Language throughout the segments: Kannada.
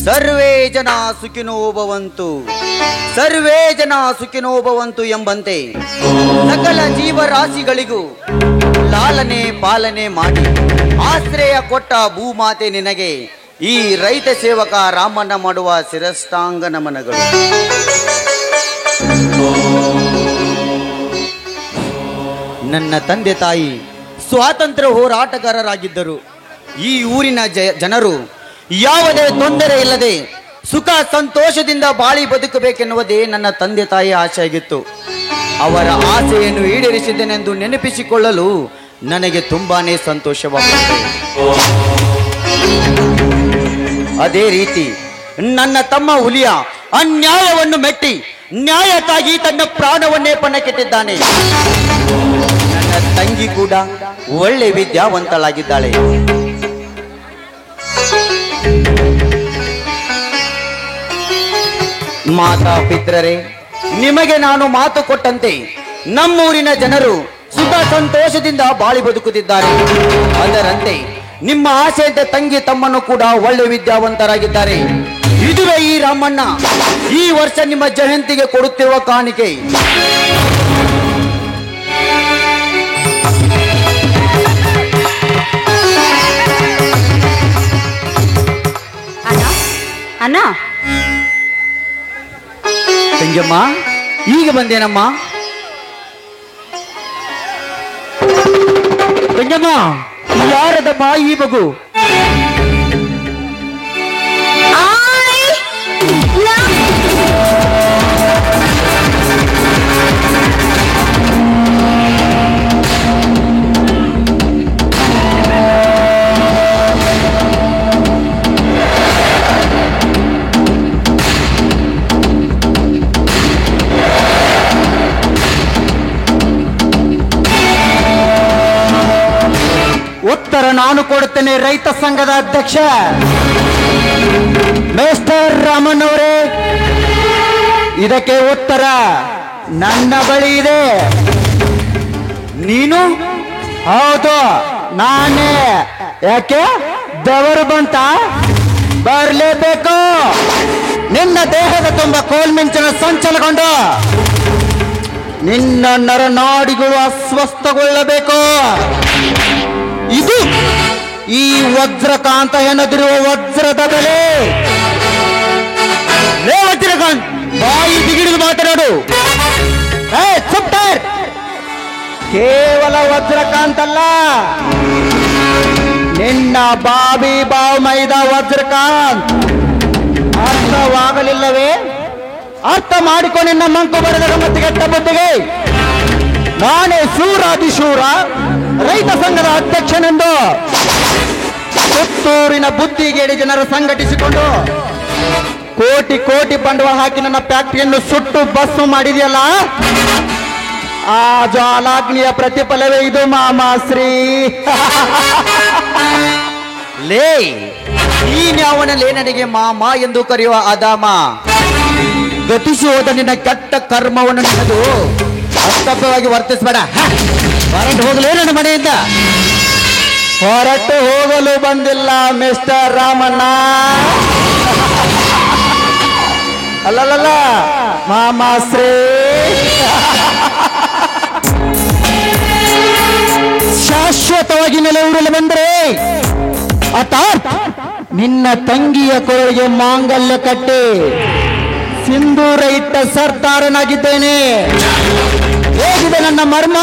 ಸರ್ವೇ ಜನ ಸುಖಿನೋ ಭವಂತು, ಸರ್ವೇ ಜನ ಸುಖಿನೋ ಭವಂತು ಎಂಬಂತೆ ಸಕಲ ಜೀವರಾಶಿಗಳಿಗೂ ಲಾಲನೆ ಪಾಲನೆ ಮಾಡಿ ಆಶ್ರಯ ಕೊಟ್ಟ ಭೂಮಾತೆ ನಿನಗೆ ಈ ರೈತ ಸೇವಕ ರಾಮಣ್ಣ ಮಾಡುವ ಶಿರಸ್ತಾಂಗ ನಮನಗಳು. ನನ್ನ ತಂದೆ ತಾಯಿ ಸ್ವಾತಂತ್ರ್ಯ ಹೋರಾಟಗಾರರಾಗಿದ್ದರು. ಈ ಊರಿನ ಜನರು ಯಾವುದೇ ತೊಂದರೆ ಇಲ್ಲದೆ ಸುಖ ಸಂತೋಷದಿಂದ ಬಾಳಿ ಬದುಕಬೇಕೆನ್ನುವುದೇ ನನ್ನ ತಂದೆ ತಾಯಿ ಆಸೆ ಆಗಿತ್ತು. ಅವರ ಆಸೆಯನ್ನು ಈಡೇರಿಸಿದ್ದೇನೆಂದು ನೆನಪಿಸಿಕೊಳ್ಳಲು ನನಗೆ ತುಂಬಾನೇ ಸಂತೋಷವಾಗುತ್ತದೆ. ಅದೇ ರೀತಿ ನನ್ನ ತಮ್ಮ ಹುಲಿಯ ಅನ್ಯಾಯವನ್ನು ಮೆಟ್ಟಿ ನ್ಯಾಯಕ್ಕಾಗಿ ತನ್ನ ಪ್ರಾಣವನ್ನೇ ಪಣಕ್ಕಿಟ್ಟಿದ್ದಾನೆ. ನನ್ನ ತಂಗಿ ಕೂಡ ಒಳ್ಳೆ ವಿದ್ಯಾವಂತಳಾಗಿದ್ದಾಳೆ. ಮಾತಾ ಪಿತ್ರರೇ, ನಿಮಗೆ ನಾನು ಮಾತು ಕೊಟ್ಟಂತೆ ನಮ್ಮೂರಿನ ಜನರು ಸುಖ ಸಂತೋಷದಿಂದ ಬಾಳಿ ಬದುಕುತ್ತಿದ್ದಾರೆ. ಅದರಂತೆ ನಿಮ್ಮ ಆಸೆಯಂತೆ ತಂಗಿ ತಮ್ಮನ್ನು ಕೂಡ ಒಳ್ಳೆ ವಿದ್ಯಾವಂತರಾಗಿದ್ದಾರೆ. ಇದುವೇ ಈ ರಾಮಣ್ಣ ಈ ವರ್ಷ ನಿಮ್ಮ ಜಯಂತಿಗೆ ಕೊಡುತ್ತಿರುವ ಕಾಣಿಕೆ. ಅಣ್ಣ, ತಂಗಿಯಮ್ಮ, ಈಗ ಬಂದೇನಮ್ಮ? ತಂಗಿಯಮ್ಮ, ಯಾರದಮ್ಮ ಈ ಮಗು? ಉತ್ತರ ನಾನು ಕೊಡುತ್ತೇನೆ. ರೈತ ಸಂಘದ ಅಧ್ಯಕ್ಷ ಮಿಸ್ಟರ್ ರಾಮನ್ ಅವರೇ, ಇದಕ್ಕೆ ಉತ್ತರ ನನ್ನ ಬಳಿ ಇದೆ. ನೀನು? ಹೌದು, ನಾನೇ. ಯಾಕೆ ಬೆವರು ಬಂತ? ಬರಲೇಬೇಕು. ನಿನ್ನ ದೇಹದ ತುಂಬ ಕೋಲ್ಮಿಂಚನ ಸಂಚಲಗೊಂಡು ನಿನ್ನ ನರನಾಡಿಗಳು ಅಸ್ವಸ್ಥಗೊಳ್ಳಬೇಕು. ಇದು ಈ ವಜ್ರಕಾಂತ ಎನ್ನದಿರುವ ವಜ್ರದ ಬೆಲೆ. ಲೇ ವಜ್ರಕಾಂತ್, ಬಾಯಿ ಬಿಗಿಡಿದು ಮಾತನಾಡು. ಸುಪ್ಟರ್, ಕೇವಲ ವಜ್ರಕಾಂತ್ ಅಲ್ಲ, ನಿನ್ನ ಬಾಬಿ ಬಾವ್ ಮೈದ ವಜ್ರಕಾಂತ್. ಅರ್ಥವಾಗಲಿಲ್ಲವೇ? ಅರ್ಥ ಮಾಡಿಕೊ ನಿನ್ನ ಮಂಕು ಬರೆದ ಗಮ್ಮತ್ತಿಗೆಟ್ಟ ಬುದ್ಧಿಗೆ. ನಾನೇ ಶೂರಾದಿಶೂರ ರೈತ ಸಂಘದ ಅಧ್ಯಕ್ಷನೆಂದು ಪುತ್ತೂರಿನ ಬುದ್ಧಿಗೇಡಿ ಜನರ ಸಂಘಟಿಸಿಕೊಂಡು ಕೋಟಿ ಕೋಟಿ ಬಂಡವಾಳ ಹಾಕಿ ನನ್ನ ಫ್ಯಾಕ್ಟರಿಯನ್ನು ಸುಟ್ಟು ಬಸ್ಸು ಮಾಡಿದೆಯಲ್ಲ, ಆ ಜ್ವಾಲಾಗ್ನಿಯ ಪ್ರತಿಫಲವೇ ಇದು ಮಾಮಾಶ್ರೀ. ಲೇ, ನೀನ್ಯಾವನಲ್ಲೇ ನನಗೆ ಮಾಮ ಎಂದು ಕರೆಯುವ ಅದಾಮ? ಗತಿಸಿ ಹೋದ ನಿನ್ನ ಕೆಟ್ಟ ಕರ್ಮವನ್ನು ನಿನ್ನದು ಅಸ್ತವ್ಯವಾಗಿ ವರ್ತಿಸಬೇಡ. ಹೊರಟು ಹೋಗಲೇ ನನ್ನ ಮನೆಯಿಂದ. ಹೊರಟು ಹೋಗಲು ಬಂದಿಲ್ಲ ಮಿಸ್ಟರ್ ರಾಮಣ್ಣ. ಅಲ್ಲಲ್ಲ ಮಾಮಾಶ್ರೀ, ಶಾಶ್ವತವಾಗಿ ನೆಲೆಯೂರಲು ಬಂದರೆ ಅರ್ಥಾತ್ ನಿನ್ನ ತಂಗಿಯ ಕೊರಳಿಗೆ ಮಾಂಗಲ್ಯ ಕಟ್ಟಿ ಸಿಂಧೂರ ಇಟ್ಟ ಸರ್ದಾರನಾಗಿದ್ದೇನೆ. ಹೇಗಿದೆ ನನ್ನ ಮರ್ಮ?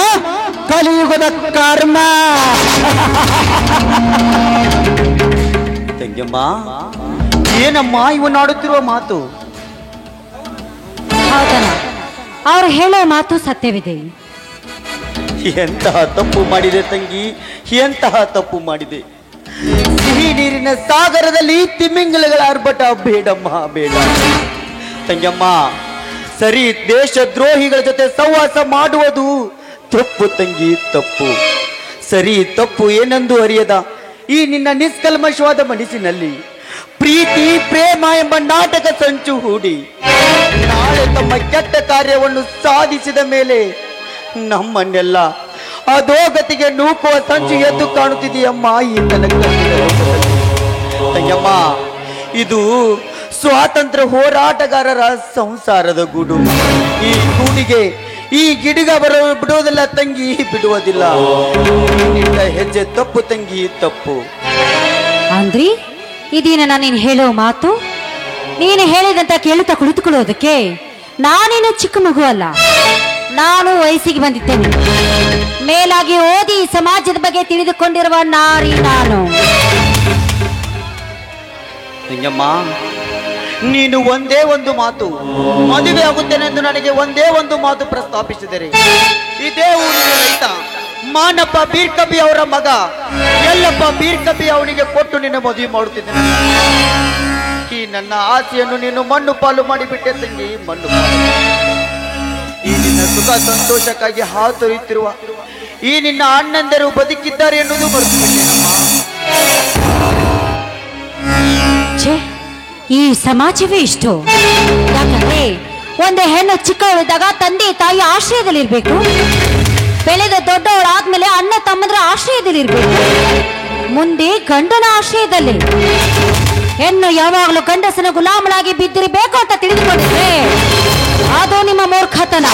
ಕಲಿಯುಗದ ಕರ್ಮ. ತಂಗಿಯಮ್ಮ, ಏನಮ್ಮ ಇವನ್ನಾಡುತ್ತಿರುವ ಮಾತು? ಹೌದಣ್ಣ, ಅವ್ರು ಹೇಳೋ ಮಾತು ಸತ್ಯವಿದೆ. ಎಂತಹ ತಪ್ಪು ಮಾಡಿದೆ ತಂಗಿ, ಎಂತಹ ತಪ್ಪು ಮಾಡಿದೆ. ಸಿಹಿ ನೀರಿನ ಸಾಗರದಲ್ಲಿ ತಿಮಿಂಗಲಗಳ ಆರ್ಭಟ ಬೇಡಮ್ಮ, ಬೇಡ. ತಂಗಿಯಮ್ಮ, ಸರಿ, ದೇಶದ್ರೋಹಿಗಳ ಜೊತೆ ಸಹವಾಸ ಮಾಡುವುದು ತಪ್ಪು ತಂಗಿ, ತಪ್ಪು. ಸರಿ ತಪ್ಪು ಏನೆಂದು ಅರಿಯದ ಈ ನಿನ್ನ ನಿಷ್ಕಲ್ಮಶವಾದ ಮನಸ್ಸಿನಲ್ಲಿ ಪ್ರೀತಿ ಪ್ರೇಮ ಎಂಬ ನಾಟಕ ಸಂಚು ಹೂಡಿ ನಾಳೆ ತಮ್ಮ ಕೆಟ್ಟ ಕಾರ್ಯವನ್ನು ಸಾಧಿಸಿದ ಮೇಲೆ ನಮ್ಮನ್ನೆಲ್ಲ ಅಧೋಗತಿಗೆ ನೂಕುವ ಸಂಚು ಎದ್ದು ಕಾಣುತ್ತಿದೆಯಮ್ಮ ಈ ನನ್ನ ತಂಗಮ್ಮ, ಇದು ಸ್ವಾತಂತ್ರ್ಯ ಹೋರಾಟಗಾರರ ಸಂಸಾರದ ಗೂಡು. ಈ ಗೂಡಿಗೆ ಈ ಗಿಡಗ ಬಿಡುವುದಿಲ್ಲ ತಂಗಿ, ಬಿಡುವುದಿಲ್ಲ. ಹೆಜ್ಜೆ ತಪ್ಪು ತಂಗಿ, ತಪ್ಪು. ಅಂದ್ರಿ ಇದೇನ ನೀನು ಹೇಳೋ ಮಾತು? ನೀನು ಹೇಳಿದಂತ ಕೇಳುತ್ತಾ ಕುಳಿತುಕೊಳ್ಳೋದಕ್ಕೆ ನಾನೇನು ಚಿಕ್ಕ ಮಗು ಅಲ್ಲ. ನಾನು ವಯಸ್ಸಿಗೆ ಬಂದಿದ್ದೇನೆ. ಮೇಲಾಗಿ ಓದಿ ಸಮಾಜದ ಬಗ್ಗೆ ತಿಳಿದುಕೊಂಡಿರುವ ನಾರಿ ನಾನು. ತಂಗಮ್ಮ, ನೀನು ಒಂದೇ ಒಂದು ಮಾತು, ಮದುವೆ ಆಗುತ್ತೇನೆಂದು ನನಗೆ ಒಂದೇ ಒಂದು ಮಾತು ಪ್ರಸ್ತಾಪಿಸಿದರೆ, ಇದೇ ಊರಿನ ರೈತ ಮಾನಪ್ಪ ಬೀರ್ಕಬಿ ಅವರ ಮಗ ಎಲ್ಲಪ್ಪ ಬೀರ್ಕಬಿ ಅವನಿಗೆ ಕೊಟ್ಟು ನಿನ್ನ ಮದುವೆ ಮಾಡುತ್ತಿದ್ದೇನೆ. ಈ ನನ್ನ ಆಸೆಯನ್ನು ನೀನು ಮಣ್ಣು ಪಾಲು ಮಾಡಿಬಿಟ್ಟೆ ತಂಗಿ, ಮಣ್ಣು ಪಾಲು. ಈ ನಿನ್ನ ಸುಖ ಸಂತೋಷಕ್ಕಾಗಿ ಹಾತೊರೆಯುತ್ತಿರುವ ಈ ನಿನ್ನ ಅಣ್ಣಂದರು ಬದುಕಿದ್ದಾರೆ ಎನ್ನುವುದು ಮರೆತುಬಿಟ್ಟೆನಮ್ಮ. ಈ ಸಮಾಜವೇ ಇಷ್ಟು. ಯಾಕಂದ್ರೆ ಒಂದು ಹೆಣ್ಣು ಚಿಕ್ಕವಳಿದ್ದಾಗ ತಂದೆ ತಾಯಿ ಆಶ್ರಯದಲ್ಲಿರ್ಬೇಕು, ಬೆಳೆದ ದೊಡ್ಡವಳಾದ್ಮೇಲೆ ಅಣ್ಣ ತಮ್ಮಂದ್ರ ಆಶ್ರಯದಲ್ಲಿರ್ಬೇಕು, ಮುಂದೆ ಗಂಡನ ಆಶ್ರಯದಲ್ಲಿ. ಹೆಣ್ಣು ಯಾವಾಗಲೂ ಗಂಡಸನ ಗುಲಾಮಳಾಗಿ ಬಿದ್ದಿರಬೇಕು ಅಂತ ತಿಳಿದುಕೊಂಡಿದ್ರೆ ಅದು ನಿಮ್ಮ ಮೂರ್ಖತನ.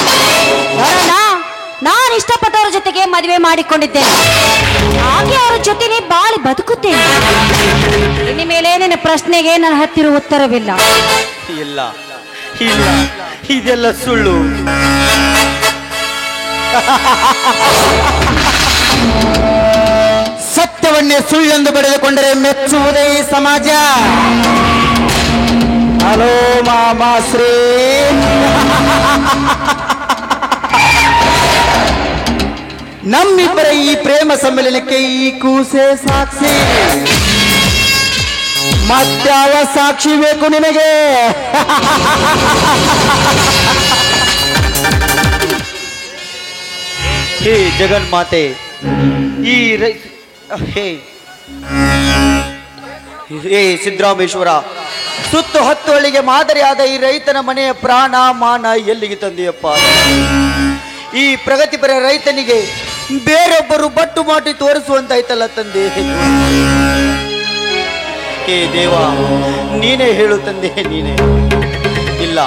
ನಾನು ಇಷ್ಟಪಟ್ಟವರ ಜೊತೆಗೆ ಮದುವೆ ಮಾಡಿಕೊಂಡಿದ್ದೇನೆ, ಹಾಗೆ ಅವರ ಜೊತೆಗೆ ಬಾಳಿ ಬದುಕುತ್ತೇನೆ. ಇನ್ನು ಮೇಲೆ ನಿನ್ನ ಪ್ರಶ್ನೆಗೆ ನನ್ನ ಹತ್ತಿರ ಉತ್ತರವಿಲ್ಲ. ಇಲ್ಲ ಇಲ್ಲ, ಇದೆಲ್ಲ ಸುಳ್ಳು. ಸತ್ಯವನ್ನೇ ಸುಳ್ಳೆಂದು ಬರೆದುಕೊಂಡರೆ ಮೆಚ್ಚುವುದೇ ಈ ಸಮಾಜ. ಹಲೋ ಮಾಮಾ ಶ್ರೀ. ನಮ್ಮಿಬ್ಬರ ಈ ಪ್ರೇಮ ಸಮ್ಮೇಳನಕ್ಕೆ ಈ ಕೂಸೆ ಸಾಕ್ಷಿ. ಮತ್ಯಾವ ಸಾಕ್ಷಿ ಬೇಕು ನಿನಗೆ? ಹೇ ಜಗನ್ಮಾತೆ, ಈ ಹೇ ಸಿದ್ದರಾಮೇಶ್ವರ, ಸುತ್ತು 10 ಹಳ್ಳಿಗೆ ಮಾದರಿಯಾದ ಈ ರೈತನ ಮನೆಯ ಪ್ರಾಣ ಮಾನ ಎಲ್ಲಿಗೆ ತಂದೆಯಪ್ಪ? ಈ ಪ್ರಗತಿಪರ ರೈತನಿಗೆ ಬೇರೊಬ್ಬರು ಬಟ್ಟು ಮಾಡಿ ತೋರಿಸುವಂತಾಯ್ತಲ್ಲ ತಂದೆ. ಹೇ ದೇವ, ನೀನೇ ಹೇಳು ತಂದೆ, ನೀನೇ. ಇಲ್ಲ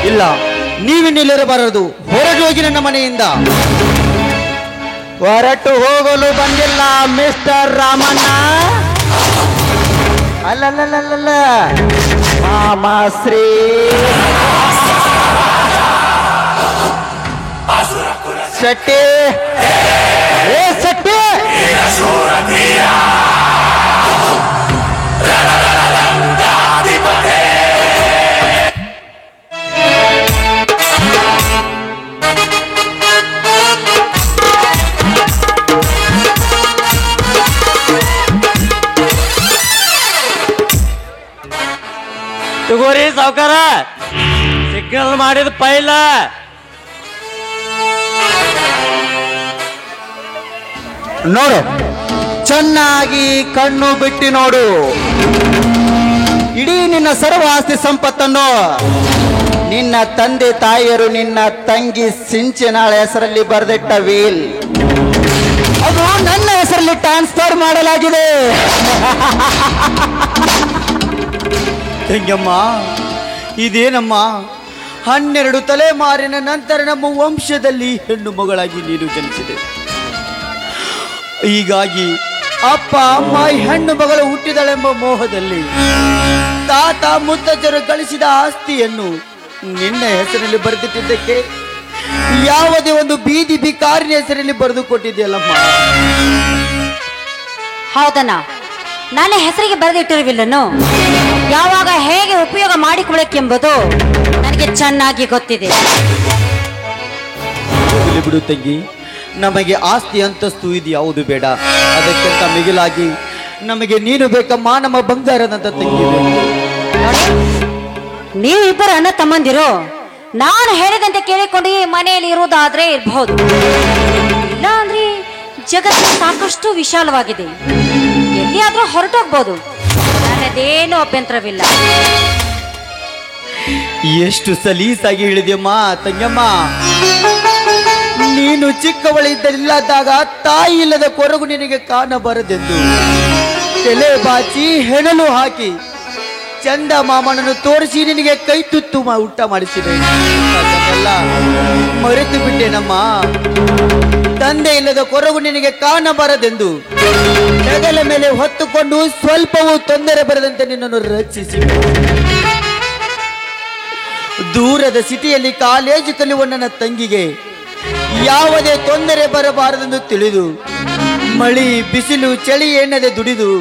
ಇಲ್ಲ, ನೀವಿನ್ನಿಲ್ಲಿರಬಾರದು. ಹೊರಟು ಹೋಗಿ ನನ್ನ ಮನೆಯಿಂದ. ಹೊರಟು ಹೋಗಲು ಬಂದಿಲ್ಲ ಮಿಸ್ಟರ್ ರಾಮಣ್ಣ. ಅಲ್ಲಲ್ಲಲ್ಲ, ಮಾಮಾ ಶ್ರೀ. ಶೆಟ್ಟಿ, ಏ ಶೆಟ್ಟಿ, ತಗೋರಿ ಸಾವುಕಾರ, ಸಿಗ್ನಲ್ ಮಾಡಿದ ಪೈಲ. ನೋಡು, ಚೆನ್ನಾಗಿ ಕಣ್ಣು ಬಿಟ್ಟು ನೋಡು. ಇಡೀ ನಿನ್ನ ಸರ್ವ ಆಸ್ತಿ ಸಂಪತ್ತನ್ನು ನಿನ್ನ ತಂದೆ ತಾಯಿಯರು ನಿನ್ನ ತಂಗಿ ಸಿಂಚನಾಳ ಹೆಸರಲ್ಲಿ ಬರೆದಿಟ್ಟ ವೀಲ್ ಅದು ನನ್ನ ಹೆಸರಲ್ಲಿ ಟ್ರಾನ್ಸ್ಫರ್ ಮಾಡಲಾಗಿದೆ. ತಂಗಮ್ಮ, ಇದೇನಮ್ಮ, 12 ತಲೆಮಾರಿನ ನಂತರ ನಮ್ಮ ವಂಶದಲ್ಲಿ ಹೆಣ್ಣು ಮಗಳಾಗಿ ನೀನು ಜನಿಸಿದೆ. ಹೀಗಾಗಿ ಅಪ್ಪ ಅಮ್ಮ ಹೆಣ್ಣು ಮಗಳು ಹುಟ್ಟಿದಳೆಂಬ ಮೋಹದಲ್ಲಿ ತಾತ ಮುತ್ತಜ್ಜರು ಗಳಿಸಿದ ಆಸ್ತಿಯನ್ನು ನಿನ್ನ ಹೆಸರಲ್ಲಿ ಬರೆದಿಟ್ಟಿದ್ದಕ್ಕೆ ಯಾವುದೇ ಒಂದು ಬೀದಿ ಬಿಕಾರಿನ ಹೆಸರಲ್ಲಿ ಬರೆದು ಕೊಟ್ಟಿದೆಯಲ್ಲಮ್ಮ. ಹೌದಣ್ಣ, ನನ್ನ ಹೆಸರಿಗೆ ಬರೆದಿಟ್ಟಿರುವಿಲ್ಲನು ಯಾವಾಗ ಹೇಗೆ ಉಪಯೋಗ ಮಾಡಿಕೊಳ್ಳಬೇಕೆಂಬುದು ನನಗೆ ಚೆನ್ನಾಗಿ ಗೊತ್ತಿದೆ. ಬಿಡು ತಂಗಿ, ನಮಗೆ ಆಸ್ತಿ ಅಂತಸ್ತು ಇದು ಯಾವುದು ಬೇಡ. ಅದಕ್ಕಿಂತ ಮಿಗಿಲಾಗಿ ನಮಗೆ ನೀನು ಬೇಕಮ್ಮ, ನಮ್ಮ ಬಂಗಾರದಂತ ತಂಗಿ ಬೇಕು. ನೀವಿಬ್ಬರು ಅಣ್ಣ ತಮ್ಮಂದಿರು ನಾನು ಹೇಳಿದಂತೆ ಕೇಳಿಕೊಂಡು ಈ ಮನೆಯಲ್ಲಿ ಇರುವುದಾದ್ರೆ ಇರಬಹುದು, ಇಲ್ಲ ಅಂದ್ರೆ ಜಗತ್ತು ಸಾಕಷ್ಟು ವಿಶಾಲವಾಗಿದೆ, ಎಲ್ಲಿಯಾದ್ರೂ ಹೊರಟೋಗ್ಬೋದು. ನನ್ನದೇನು ಅಭ್ಯಂತರವಿಲ್ಲ. ಎಷ್ಟು ಸಲೀಸಾಗಿ ಹೇಳಿದ್ಯಮ್ಮ ತಂಗಮ್ಮ. ನೀನು ಚಿಕ್ಕವಳಿದ್ದಲಿಲ್ಲದಾಗ ತಾಯಿ ಇಲ್ಲದ ಕೊರಗು ನಿನಗೆ ಕಾಣಬಾರದೆಂದು ತಲೆ ಬಾಚಿ ಹೆಣಲು ಹಾಕಿ ಚಂದ ಮಾಮನನ್ನು ತೋರಿಸಿ ನಿನಗೆ ಕೈ ತುತ್ತು ಊಟ ಮಾಡಿಸಿದೆ. ಅದನ್ನೆಲ್ಲ ಮರೆತು ಬಿಟ್ಟೆನಮ್ಮ. ತಂದೆ ಇಲ್ಲದ ಕೊರಗು ನಿನಗೆ ಕಾಣಬಾರದೆಂದು ಹೆಗಲ ಮೇಲೆ ಹೊತ್ತುಕೊಂಡು ಸ್ವಲ್ಪವೂ ತೊಂದರೆ ಬರದಂತೆ ನಿನ್ನನ್ನು ರಕ್ಷಿಸಿ ದೂರದ ಸಿಟಿಯಲ್ಲಿ ಕಾಲೇಜು ಕಲಿಯುವ ನನ್ನ ತಂಗಿಗೆ ಯಾವುದೇ ತೊಂದರೆ ಬರಬಾರದೆಂದು ತಿಳಿದು ಮಳಿ ಬಿಸಿಲು ಚಳಿ ಎನ್ನದೆ ದುಡಿದು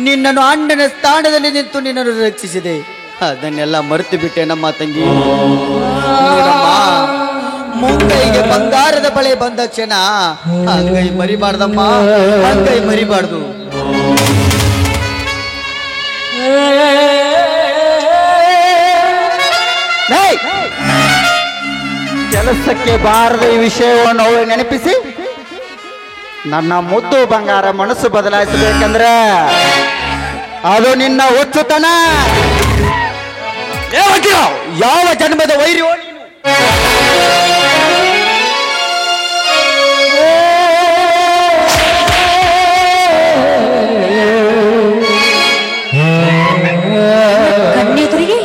ನಿನ್ನನ್ನು ಅಣ್ಣನ ಸ್ಥಾನದಲ್ಲಿ ನಿಂತು ನಿನ್ನನ್ನು ರಕ್ಷಿಸಿದೆ. ಅದನ್ನೆಲ್ಲ ಮರೆತು ಬಿಟ್ಟೆ ನಮ್ಮ ತಂಗಿ. ನೋಡಮ್ಮ, ಮುಂಗೈಗೆ ಬಂಗಾರದ ಬಳೆ ಬಂದ ಕ್ಷಣ ಅಂಗೈ ಮರಿಬಾರ್ದಮ್ಮ, ಅಂಗೈ ಮರಿಬಾರ್ದು. ಕೆಲಸಕ್ಕೆ ಬಾರದ ಈ ವಿಷಯವನ್ನು ಅವಳು ನೆನಪಿಸಿ ನನ್ನ ಮುದ್ದು ಬಂಗಾರ ಮನಸ್ಸು ಬದಲಾಯಿಸಬೇಕಂದ್ರೆ ಅದು ನಿನ್ನ ಹುಚ್ಚುತನ. ಯಾವ ಜನ್ಮದ ವೈರಿ ಕಣ್ಣೆದುರಿಗೆ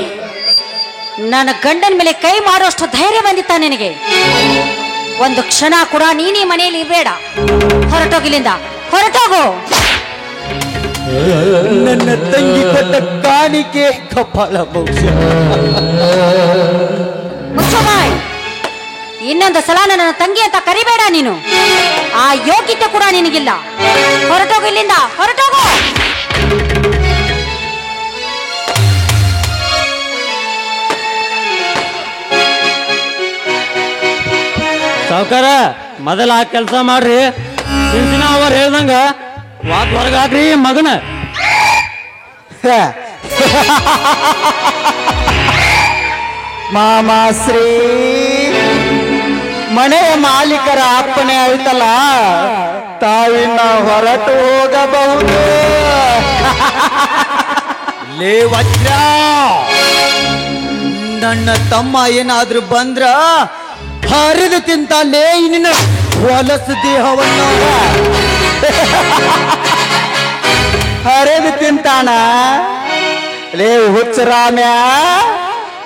ನನ್ನ ಗಂಡನ ಮೇಲೆ ಕೈ ಮಾಡುವಷ್ಟು ಧೈರ್ಯ ಬಂದಿತ್ತ ನಿನಗೆ? ಒಂದು ಕ್ಷಣ ಕೂಡ ನೀನೇ ಮನೆಯಲ್ಲಿ ಬೇಡ. ಹೊರಟೋಗಿಲ್ಲಿಂದ, ಹೊರಟೋಗು. ನನ್ನ ತಂಗಿ ಕೊಟ್ಟ ಕಾಣಿಕೆ ಕಪಾಳ ಮೋಕ್ಷ. ಮುಚ್ಚಬಾಯ್. ಇನ್ನೊಂದು ಸಲ ನನ್ನ ತಂಗಿ ಅಂತ ಕರಿಬೇಡ ನೀನು. ಆ ಯೋಗ್ಯತೆ ಕೂಡ ನಿನಗಿಲ್ಲ. ಹೊರಟೋಗು ಇಲ್ಲಿಂದ, ಹೊರಟೋಗು. ಸಾವುಕಾರ, ಮೊದಲ ಆ ಕೆಲಸ ಮಾಡ್ರಿ. ಸಿಂಚಿನ ಅವ್ರು ಹೇಳ್ದಂಗ ವಾತ್ ಹೊರಗಾಕ್ರಿ ಮಗನ. ಮಾಮಾಶ್ರೀ, ಮನೆಯ ಮಾಲೀಕರ ಅಪ್ಪಣೆ ಆಯ್ತಲ್ಲ, ತಾವಿನ್ನ ಹೊರಟು ಹೋಗಬಹುದು. ಲೇ ವಜ್ರ, ನನ್ನ ತಮ್ಮ ಏನಾದ್ರೂ ಬಂದ್ರ ಹರಿದು ತಿಂತಾಲೇ ನಿನ್ನ ಹೊಲಸು ದೇಹವನ್ನ. ಹರಿದು ತಿಂತಾನ? ಲೇ ಹುಚ್ಚರಾಮ್ಯ,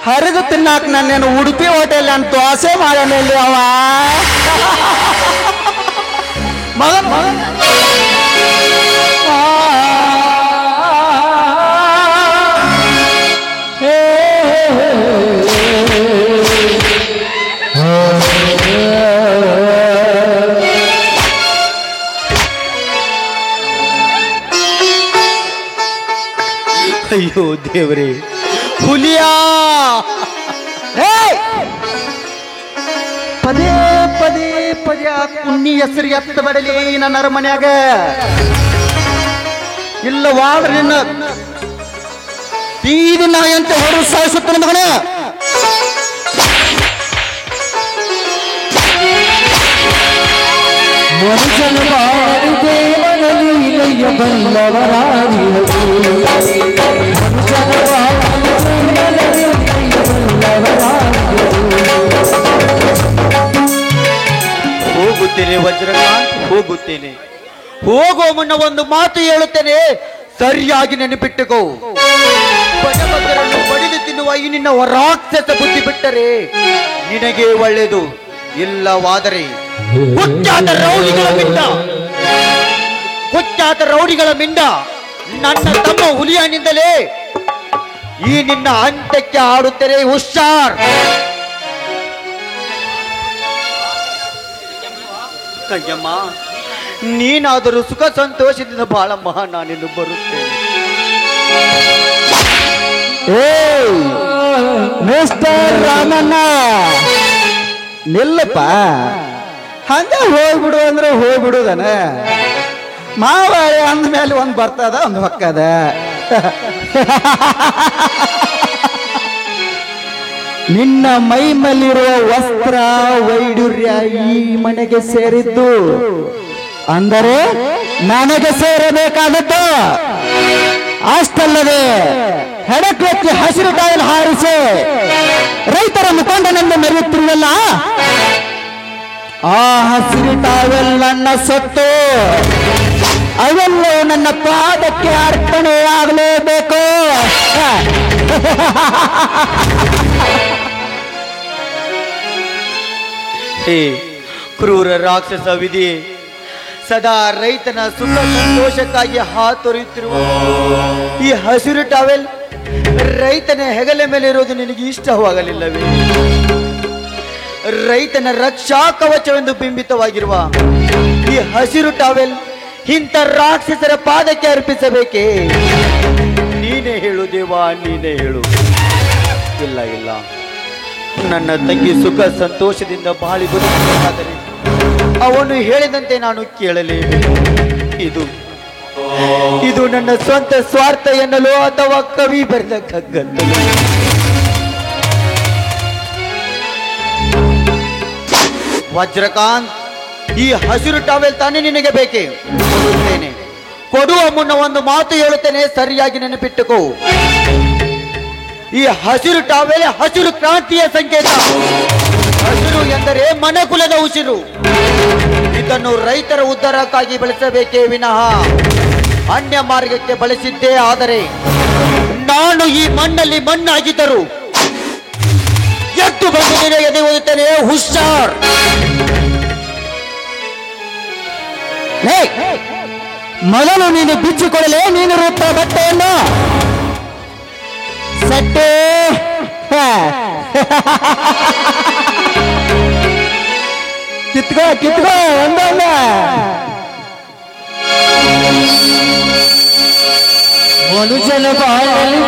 ಹರಿದು ತಿನ್ನಾಕ ನನ್ನೇನು ಉಡುಪಿ ಹೋಟೆಲ್ ಅಂತ ದೋಸೆ ಮಾಡಲಿ ಅವ. ಮಗನ್ ಅಯ್ಯೋ ದೇವರೇ, ಹುಲಿಯಾ! ಪದೇ ಪದೇ ಪದೇ ಕುನ್ನಿ ಹೆಸರು ಎತ್ತ ಬಡಲಿ ನನ್ನ ಮನ್ಯಾಗ. ಇಲ್ಲವಾದ್ರೆ ನಿನ್ನ ಬೀದಿ ನಾಯಿ ಅಂತ ಹೊರ ಸಾಯಿಸುತ್ತಾನೆ ಮಗನ. ಮನುಷ್ಯನ ದೇವನಲ್ಲಿ ಇಲಯ್ಯ ಬಲ್ಲವರಾಗಿರು. ಹೋಗುತ್ತೇನೆ ವಜ್ರಕಾಂತ್, ಹೋಗುತ್ತೇನೆ. ಹೋಗುವ ಮುನ್ನ ಒಂದು ಮಾತು ಹೇಳುತ್ತೇನೆ, ಸರಿಯಾಗಿ ನೆನಪಿಟ್ಟುಕೋ. ಬಡಬಗ್ಗರನ್ನು ಬಡಿದು ತಿನ್ನುವ ಈ ನಿನ್ನ ರಾಕ್ಷಸ ಬುದ್ಧಿ ಬಿಟ್ಟರೆ ನಿನಗೆ ಒಳ್ಳೆಯದು. ಇಲ್ಲವಾದರೆ ಕುಚ್ಚಾದ ರೌಡಿಗಳ ಮಿಂಡ ನನ್ನ ತಮ್ಮ ಹುಲಿಯನಿಂದಲೇ ಈ ನಿನ್ನ ಅಂತ್ಯಕ್ಕೆ ಆಡುತ್ತೇನೆ. ಹುಷಾರ್. ತಂಗಮ್ಮ, ನೀನಾದರೂ ಸುಖ ಸಂತೋಷದಿಂದ ಬಾಳಮ್ಮ, ನಾನಿನ್ನು ಬರುತ್ತೇನೆ. ಮಿಸ್ಟರ್ ರಾಮಣ್ಣ, ನಿಲ್ಲಪ್ಪ. ಹಂಗ ಹೋಗ್ಬಿಡು ಅಂದ್ರೆ ಹೋಗ್ಬಿಡುದನ. ಮಾವಾಳಿ ಅಂದ್ಮೇಲೆ ಒಂದು ಬರ್ತದ, ಒಂದು ಹೊಕ್ಕದ. ನಿನ್ನ ಮೈ ಮೇಲಿರುವ ವಸ್ತ್ರ ವೈಡೂರ್ಯ ಈ ಮನೆಗೆ ಸೇರಿದ್ದು, ಅಂದರೆ ನನಗೆ ಸೇರಬೇಕಾದದ್ದು. ಅಷ್ಟಲ್ಲದೆ ಹೆಡಕ್ವೆತ್ತಿ ಹಸಿರು ಕಾಯಲು ಹಾರಿಸಿ ರೈತರ ಮುಖಂಡನೆಂದು ಮೆರೆಯುತ್ತಿರುವಲ್ಲ, ಆ ಹಸಿರು ಟಾವೆಲ್ ನನ್ನ ಸೊತ್ತು ಅವೆಲ್ಲವೂ ನನ್ನ ಪಾದಕ್ಕೆ ಅರ್ಪಣೆ ಆಗಲೇಬೇಕು. ಹೇ ಕ್ರೂರ ರಾಕ್ಷಸ ವಿಧಿ, ಸದಾ ರೈತನ ಸುಖ ಸಂತೋಷಕ್ಕಾಗಿ ಹಾತೊರೆಯುತ್ತಿರುವ ಈ ಹಸಿರು ಟಾವೆಲ್ ರೈತನ ಹೆಗಲ ಮೇಲೆ ಇರೋದು ನಿನಗೆ ಇಷ್ಟವಾಗಲಿಲ್ಲವೇ? ರೈತನ ರಕ್ಷಾ ಕವಚವೆಂದು ಬಿಂಬಿತವಾಗಿರುವ ಈ ಹಸಿರು ಟಾವೆಲ್ ಇಂಥ ರಾಕ್ಷಸರ ಪಾದಕ್ಕೆ ಅರ್ಪಿಸಬೇಕೇ? ನೀನೇ ಹೇಳು ದೇವಾ, ನೀನೇ ಹೇಳು. ಇಲ್ಲ ಇಲ್ಲ, ನನ್ನ ತಂಗಿ ಸುಖ ಸಂತೋಷದಿಂದ ಬಾಳಿ ಬದುಕಬೇಕಾದರೆ ಅವನು ಹೇಳಿದಂತೆ ನಾನು ಕೇಳಲೇಬೇಕು. ಇದು ನನ್ನ ಸ್ವಂತ ಸ್ವಾರ್ಥ ಎನ್ನಲು ಅಥವಾ ಕವಿ ಬರೆದ ಕಗ್ಗತ್ತಲು? ವಜ್ರಕಾಂತ್, ಈ ಹಸಿರು ಟಾವೆಲ್ ತಾನೇ ನಿನಗೆ ಬೇಕೆ? ಕೊಡುತ್ತೇನೆ. ಕೊಡುವ ಮುನ್ನ ಒಂದು ಮಾತು ಹೇಳುತ್ತೇನೆ, ಸರಿಯಾಗಿ ನೆನಪಿಟ್ಟುಕೋ. ಈ ಹಸಿರು ಟಾವೆಲ್ ಹಸಿರು ಕ್ರಾಂತಿಯ ಸಂಕೇತ. ಹಸಿರು ಎಂದರೆ ಮನಕುಲದ ಉಸಿರು. ಇದನ್ನು ರೈತರ ಉದ್ಧಾರಕ್ಕಾಗಿ ಬಳಸಬೇಕೇ ವಿನಃ ಅನ್ಯ ಮಾರ್ಗಕ್ಕೆ ಬಳಸಿದ್ದೇ ಆದರೆ ನಾನು ಈ ಮಣ್ಣಲ್ಲಿ ಮಣ್ಣಾಗಿದ್ದರು ಎದ್ದು ಬಂದು ನಿನಗೆ ಓದುತ್ತೇನೆ. ಹುಷಾರ್. ಮೊದಲು ನೀನು ಬಿಚ್ಚಿಕೊಳ್ಳಲೇ ನೀನು ರೂಪ ಬಟ್ಟೆಯನ್ನು ಸಟ್ಟೆ. ಕಿತ್ಕೋ ಕಿತ್ಕೋ ಒಂದೊಂದ. ಮನುಷ್ಯನ ಬಾಳಲಿ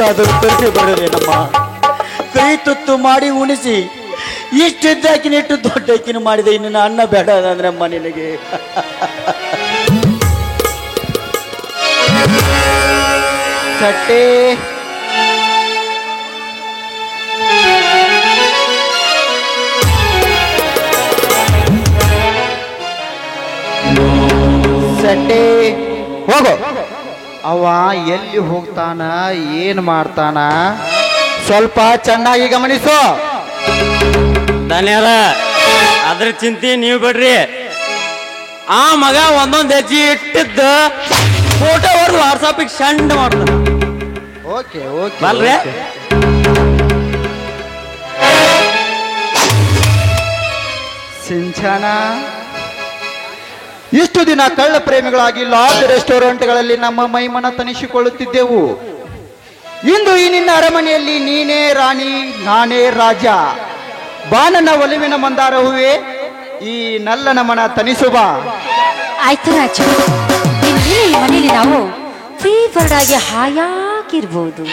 ಬೇಕಾದರೂ ತರಟಿ ಬರುವೇನಮ್ಮ. ಕೈ ತುತ್ತು ಮಾಡಿ ಉಣಿಸಿ ಇಷ್ಟಿದ್ದಾಕಿನಿಟ್ಟು ದೊಡ್ಡಕ್ಕಿನ ಮಾಡಿದೆ. ಇನ್ನು ಅನ್ನ ಬೇಡ ಅಂದ್ರಮ್ಮ ನಿನಗೆ. ಚಟ್ಟೆ ಸಟ್ಟೆ ಹೋಗು. ಅವ ಎಲ್ಲಿ ಹೋಗ್ತಾನ, ಏನ್ ಮಾಡ್ತಾನ ಸ್ವಲ್ಪ ಚೆನ್ನಾಗಿ ಗಮನಿಸು. ಧನ್ಯರ ಅದ್ರ ಚಿಂತೆ ನೀವು ಬಿಡ್ರಿ. ಆ ಮಗ ಒಂದೊಂದು ಹೆಜ್ಜೆ ಇಟ್ಟಿದ್ದ ಫೋಟೋ ಹೊಡೆದು ವಾಟ್ಸಾಪಿಗೆ ಸೆಂಡ್ ಮಾಡ್ತಾನ. ಓಕೆ ಓಕೆ ಬಲ್ರಿ ಸಿಂಚನ, ಇಷ್ಟು ದಿನ ಕಳ್ಳ ಪ್ರೇಮಿಗಳಾಗಿ ಲಾಡ್ಜ್ ರೆಸ್ಟೋರೆಂಟ್ಗಳಲ್ಲಿ ನಮ್ಮ ಮೈಮನ ತನಿಸಿಕೊಳ್ಳುತ್ತಿದ್ದೆವು. ಇಂದು ಈ ನಿನ್ನ ಅರಮನೆಯಲ್ಲಿ ನೀನೇ ರಾಣಿ, ನಾನೇ ರಾಜ. ಬಾನನ ಒಲಿವಿನ ಮಂದಾರ ಹೂವೆ, ಈ ನಲ್ಲನ ಮನ ತನಿಸು ಬಾ. ಆಯ್ತು ರಾಜ, ಇಲ್ಲಿ ಈ ಮನೇಲಿ ನಾವು ಫ್ರೀ ಬರ್ಡ್ ಆಗಿ ಹಾಯಾಗಿರ್ಬೋದು.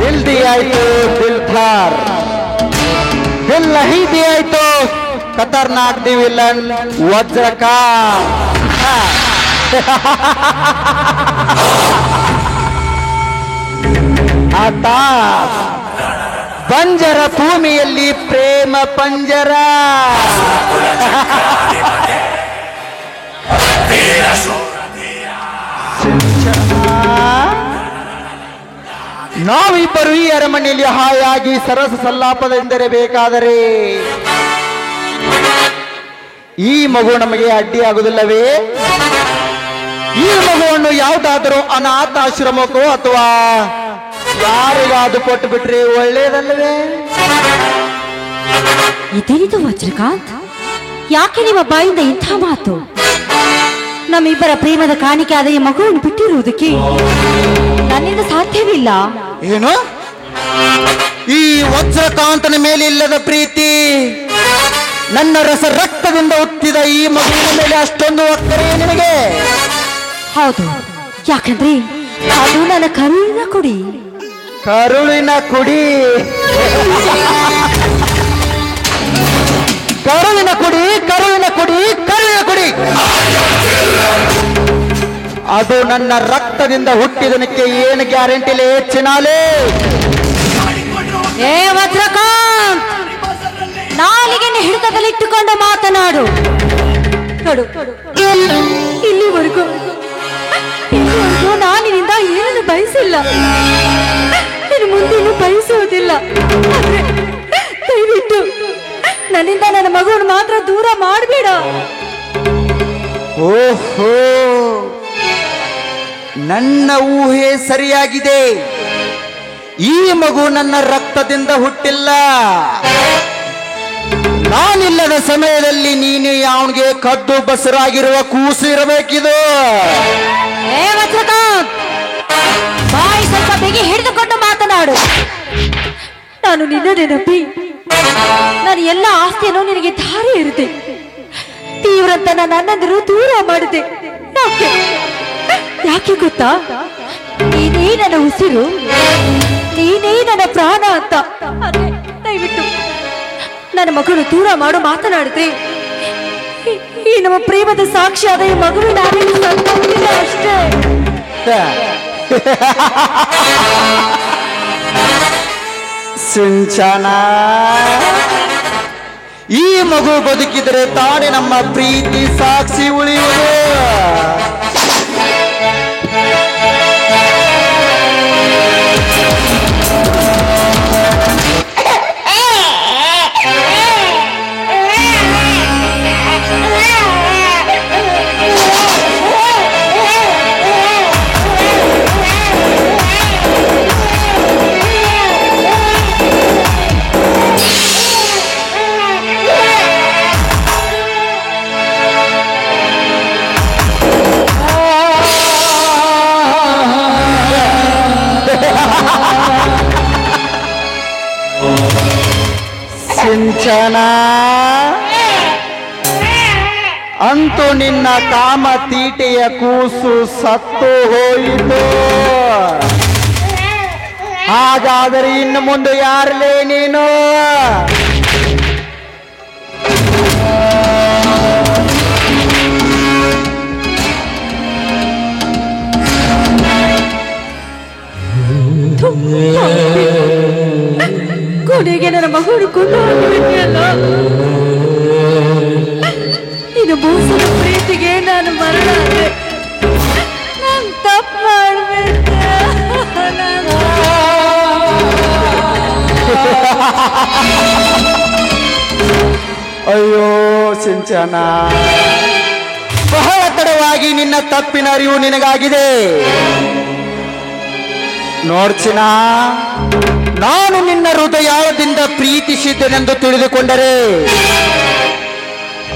दिल दिया तो दिल थार दिल नहीं दिया तो खतरनाक दी विलन वज्रकार आता ಬಂಜರ ಭೂಮಿಯಲ್ಲಿ ಪ್ರೇಮ ಪಂಜರ ನಾವಿಬ್ಬರು ಈ ಅರಮನೆಯಲ್ಲಿ ಹಾಯಾಗಿ ಸರಸ ಸಲ್ಲಾಪದಿಂದಿರಬೇಕಾದರೆ ಈ ಮಗು ನಮಗೆ ಅಡ್ಡಿಯಾಗುವುದಿಲ್ಲವೇ? ಈ ಮಗುವನ್ನು ಯಾವುದಾದರೂ ಅನಾಥಾಶ್ರಮಕ್ಕೋ ಅಥವಾ ಯಾರಿಗಾದು ಕೊಟ್ಟು ಬಿಟ್ರೆ ಒಳ್ಳೇದಲ್ಲವೇ? ಇದೇನಿದು ವಜ್ರಕಾಂತ್, ಯಾಕೆ ನಿಮ್ಮ ಬಾಯಿಂದ ಇಂಥ ಮಾತು? ನಮ್ಮಿಬ್ಬರ ಪ್ರೇಮದ ಕಾಣಿಕೆ ಆದ ಈ ಮಗುವನ್ನು ಬಿಟ್ಟಿರುವುದಕ್ಕೆ ನನ್ನಿಂದ ಸಾಧ್ಯವಿಲ್ಲ. ಏನು? ಈ ವಜ್ರಕಾಂತನ ಮೇಲೆ ಇಲ್ಲದ ಪ್ರೀತಿ, ನನ್ನ ರಸ ರಕ್ತದಿಂದ ಹುಟ್ಟಿದ ಈ ಮಗುವಿನ ಮೇಲೆ ಅಷ್ಟೊಂದು ಒಕ್ಕರೆ ನಿನಗೆ? ಹೌದು, ಯಾಕಂದ್ರೆ ಅದು ನನ್ನ ಕರುಳಿನ ಕುಡಿ. ಕರುಳಿನ ಕುಡಿ, ಕರುಳಿನ ಕುಡಿ, ಕರುಳಿನ ಕುಡಿ, ಕರುಳಿನ ಕುಡಿ. ಅದು ನನ್ನ ರಕ್ತದಿಂದ ಹುಟ್ಟಿದನಕ್ಕೆ ಏನು ಗ್ಯಾರಂಟಿಲೇ ಚಿನಾಲೆ? ಏ ವಜ್ರಕಾಂತ್, ನಾಲಿಗೆಯನ್ನು ಹಿಡಿತದಲ್ಲಿಟ್ಟುಕೊಂಡು ಮಾತನಾಡು. ನೋಡು, ಇಲ್ಲಿವರೆಗೂ ನಾನು ನಿನ್ನಿಂದ ಏನನ್ನು ಬಯಸಿಲ್ಲ, ಇನ್ನು ಮುಂದೇನು ಬಯಸುವುದಿಲ್ಲ. ದಯವಿಟ್ಟು ನನ್ನಿಂದ ನನ್ನ ಮಗುವನ್ನು ಮಾತ್ರ ದೂರ ಮಾಡಬೇಡ. ಓಹೋ, ನನ್ನ ಊಹೆ ಸರಿಯಾಗಿದೆ. ಈ ಮಗು ನನ್ನ ರಕ್ತದಿಂದ ಹುಟ್ಟಿಲ್ಲ. ನಾನಿಲ್ಲದ ಸಮಯದಲ್ಲಿ ನೀನು ಅವನಿಗೆ ಕದ್ದು ಬಸರಾಗಿರುವ ಕೂಸು ಇರಬೇಕಿದು. ಏ ವಜ್ರಕಾಂತ್, ಬಾಯಿ ಸ್ವಲ್ಪ ಬೇಗ ಹಿಡಿದುಕೊಂಡು ಮಾತನಾಡು. ನಾನು ನಿನ್ನನ್ನೇ ನಂಬಿ ನಾನು ಎಲ್ಲ ಆಸ್ತಿಯನ್ನು ನಿನಗೆ ಧಾರೆ ಇರಿದೆ. ತೀವ್ರಂತ ನನ್ನಂದರು ದೂರ ಮಾಡಿದೆ. ಯಾಕೆ ಗೊತ್ತಾ? ನೀನೇ ನನ್ನ ಉಸಿರು, ನೀನೇ ನನ್ನ ಪ್ರಾಣ ಅಂತ. ದಯವಿಟ್ಟು ನನ್ನ ಮಗನು ದೂರ ಮಾಡು ಮಾತನಾಡಿದ್ರೆ ಈ ನಮ್ಮ ಪ್ರೇಮದ ಸಾಕ್ಷಿಯಾದ ಈ ಮಗುವಿನ ಅಷ್ಟೇ. ಸಿಂಚನ, ಈ ಮಗು ಬದುಕಿದರೆ ತಾನೇ ನಮ್ಮ ಪ್ರೀತಿ ಸಾಕ್ಷಿ ಉಳಿಯುವುದು. ಸಿಂಚನ, ಅಂತೂ ನಿನ್ನ ಕಾಮ ತೀಟೆಯ ಕೂಸು ಸತ್ತು ಹೋಯಿತು. ಹಾಗಾದರೆ ಇನ್ನು ಮುಂದೆ ಯಾರಲೇ ನೀನು? ಕೊನೆಗೆ ನನ್ನ ಮಗಳು ಕೊಂಡು ಹೋಗಿಬಿಟ್ಟಿಯಲ್ಲ. ಇದು ಮೋಸದ ಪ್ರೀತಿಗೆ ನಾನು ಮರಳಾದೆ. ನಾನು ತಪ್ಪು ಮಾಡ್ಬಿಟ್ಟೆ. ಅಯ್ಯೋ ಸಿಂಚನ, ಬಹಳ ತಡವಾಗಿ ನಿನ್ನ ತಪ್ಪಿನ ಅರಿವು ನಿನಗಾಗಿದೆ. ನೋಡ್ಚಿನ, ನಾನು ನಿನ್ನ ಹೃದಯದಿಂದ ಪ್ರೀತಿಸಿದ್ದೇನೆಂದು ತಿಳಿದುಕೊಂಡರೆ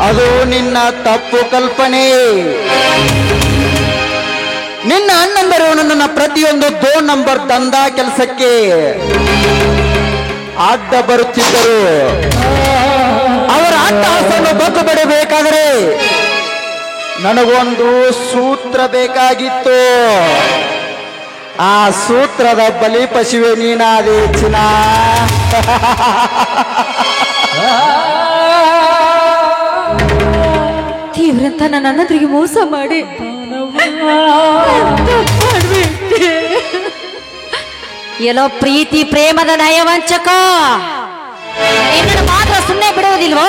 ಅದು ನಿನ್ನ ತಪ್ಪು ಕಲ್ಪನೆ. ನಿನ್ನ ಅಣ್ಣಂದರು ನನ್ನ ಪ್ರತಿಯೊಂದು 2 ನಂಬರ್ ದಂಧಾ ಕೆಲಸಕ್ಕೆ ಅಡ್ಡ ಬರುತ್ತಿದ್ದರು. ಅವರ ಅಟ್ಟಹಾಸವನ್ನು ಬಗ್ಗು ಬಿಡಬೇಕಾದರೆ ನನಗೊಂದು ಸೂತ್ರ ಬೇಕಾಗಿತ್ತು. ಆ ಸೂತ್ರದ ಬಲಿ ಪಶುವೆ ನೀನಾದೆ ಚಿನ್ನ. ತೀವ್ರಂತ ನನ್ನ ಅಣ್ಣದ್ರಿಗೆ ಮೋಸ ಮಾಡಿ ಎಲ್ಲೋ ಪ್ರೀತಿ ಪ್ರೇಮದ ನಯವಂಚಕ. ನಿನ್ನನ್ನು ಮಾತ್ರ ಸುಮ್ಮನೆ ಬಿಡುವುದಿಲ್ವೋ?